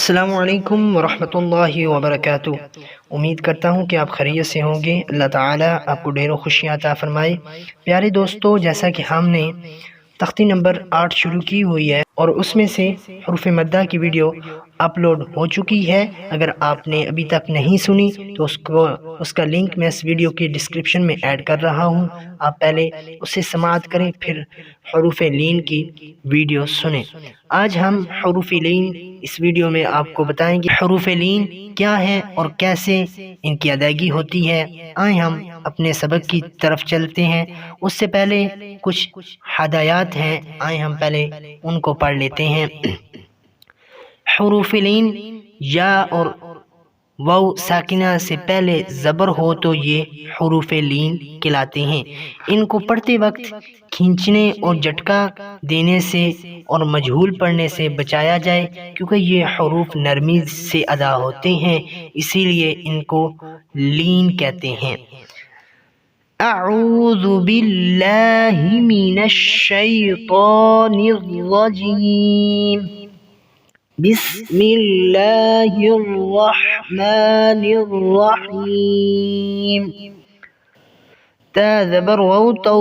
अस्सलामु अलैकुम वरहमतुल्लाहि वबरकातुह। उम्मीद करता हूँ कि आप खैरियत से होंगे। अल्लाह ताला आपको ढेरों खुशियाँ अता फरमाए। प्यारे दोस्तों, जैसा कि हमने तख्ती नंबर 8 शुरू की हुई है और उसमें से हरूफ मद्दा की वीडियो अपलोड हो चुकी है। अगर आपने अभी तक नहीं सुनी तो उसका लिंक मैं इस वीडियो की डिस्क्रिप्शन में ऐड कर रहा हूँ। आप पहले उसे समाअत करें, फिर हरूफ लीन की वीडियो सुने। आज हम हरूफ लीन इस वीडियो में आपको बताएंगे हरूफ लीन क्या है और कैसे इनकी अदायगी होती है। आए हम अपने सबक की तरफ चलते हैं। उससे पहले कुछ हदायत हैं, आए हम पहले उनको पढ़ लेते हैं। हरूफ लीन या और वाव साकिना से पहले ज़बर हो तो ये हरूफ लीन कहलाते हैं। इनको पढ़ते वक्त खींचने और झटका देने से और मजहूल पढ़ने से बचाया जाए, क्योंकि ये हरूफ नरमी से अदा होते हैं, इसीलिए इनको लीन कहते हैं। अऊज़ु बिल्लाहि मिनश शैतानिर रजीम। बिस्मिल्लाहिर्रहमानिर्रहीम। ता ज़बर वाव तौ,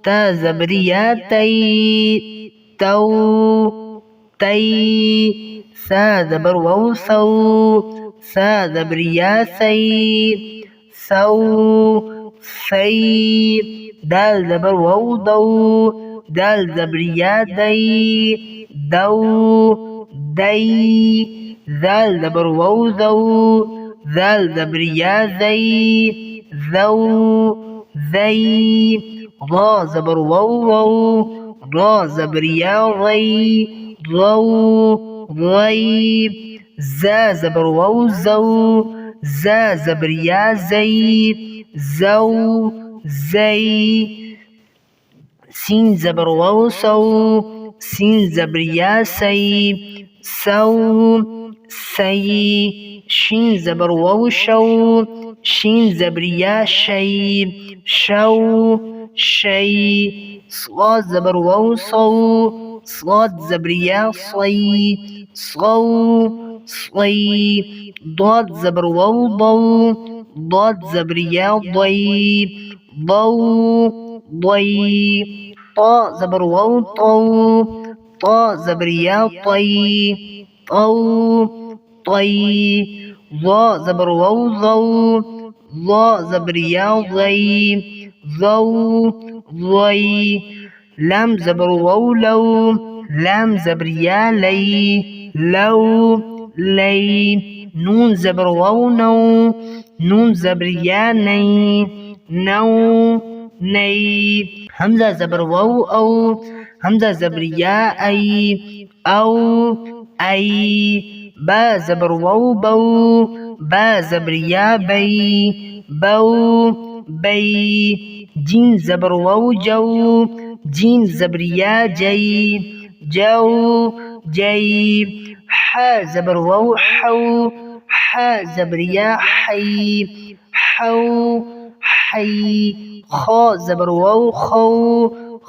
ता ज़बरिया तै, तौ तै। सा ज़बर वाव सौ, सा ज़बरिया सै, सौ सै। दाल ज़बर वाव दौ, दाल ज़बरिया दै, दौ दै। ज़ाल ज़बर वाव ज़ौ, ज़ाल ज़बरिया ज़ै, ज़ौ ज़ै। रा ज़बर वाव रौ, रा ज़बरिया रै, रौ रै। ज़ा ज़बर वाव ज़ौ, ज़ा ज़बरिया ज़ै, ज़ौ ज़ै। सीन ज़बर वाव सौ, सीन ज़बरिया सै, सौ सै। शीन ज़बर वाव शौ, शीन ज़बरिया शै, शौ शै। स्वाद ज़बर वाव सौ, स्वाद ज़बरिया सै, सौ सै। दाद ज़बर वाव दौ, दाद ज़बरिया दै, दौ दै। ता ज़बर वाव तौ, ता ज़बरिया तै, तौ तै। ज़ा ज़बर वाव ज़ौ, ज़ा ज़बरिया ज़ै, ज़ौ ज़ै। लाम ज़बर वाव लौ, लाम ज़बरिया लै, लौ लै। नून ज़बर वाव नौ, नून ज़बरिया नै, नौ नै। हमज़ा ज़बर वाव औ, हमज़ा ज़बरिया ऐ, औ ऐ। बा ज़बर वाव बौ, बा ज़बरिया बै, बौ बै। जीन ज़बर वाव जौ, जीन ज़बरिया जै, जौ जै। हा ज़बर वाव हौ, हा ज़बरिया है, हौ है। खा ज़बर वाव खौ,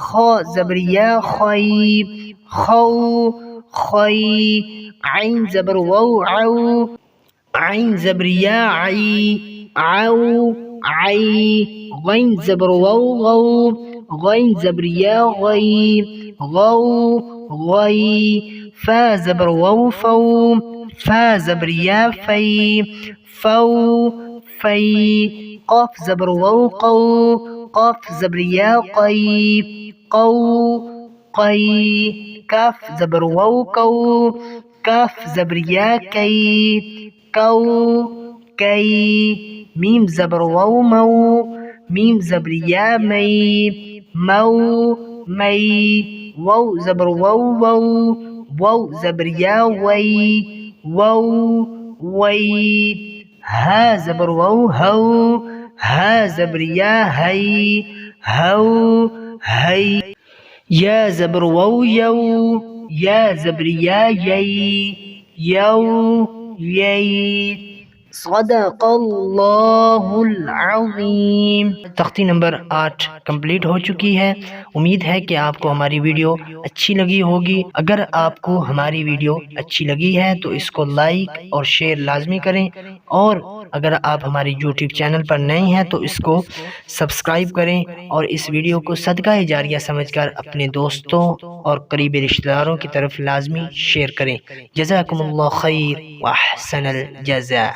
खा ज़बरिया खै, खौ खै। आइन ज़बर वाव औ, आइन ज़बरिया आई, औ आई। गैन ज़बर वाव गौ, गैन ज़बरिया गै, गौ गै। फा ज़बर वाव फौ, फा ज़बरिया फै, फौ फै। क़ाफ ज़बर वाव कौ, क़ाफ ज़बरिया कै, कौ कै। काफ ज़बर वाव कौ, काफ ज़बरिया कै, कौ कै। मीम ज़बर वाव मौ, मीम ज़बरिया मै, मौ मै। वाव ज़बर वाव वौ, वाव ज़बरिया वै, वौ वै। हा ज़बर वाव हौ, हा ज़बरिया है, हौ है। या ज़बर वाव यौ, या ज़बरिया यै, यौ यै। सदक़ल्लाहुल अज़ीम। तख्ती नंबर 8 कंप्लीट हो चुकी है। उम्मीद है कि आपको हमारी वीडियो अच्छी लगी होगी। अगर आपको हमारी वीडियो अच्छी लगी है तो इसको लाइक और शेयर लाजमी करें, और अगर आप हमारी यूट्यूब चैनल पर नए हैं तो इसको सब्सक्राइब करें और इस वीडियो को सदका जारिया समझकर अपने दोस्तों और करीबी रिश्तेदारों की तरफ लाजमी शेयर करें। जज़ाकुमुल्लाह खैर व अहसनल जज़ा।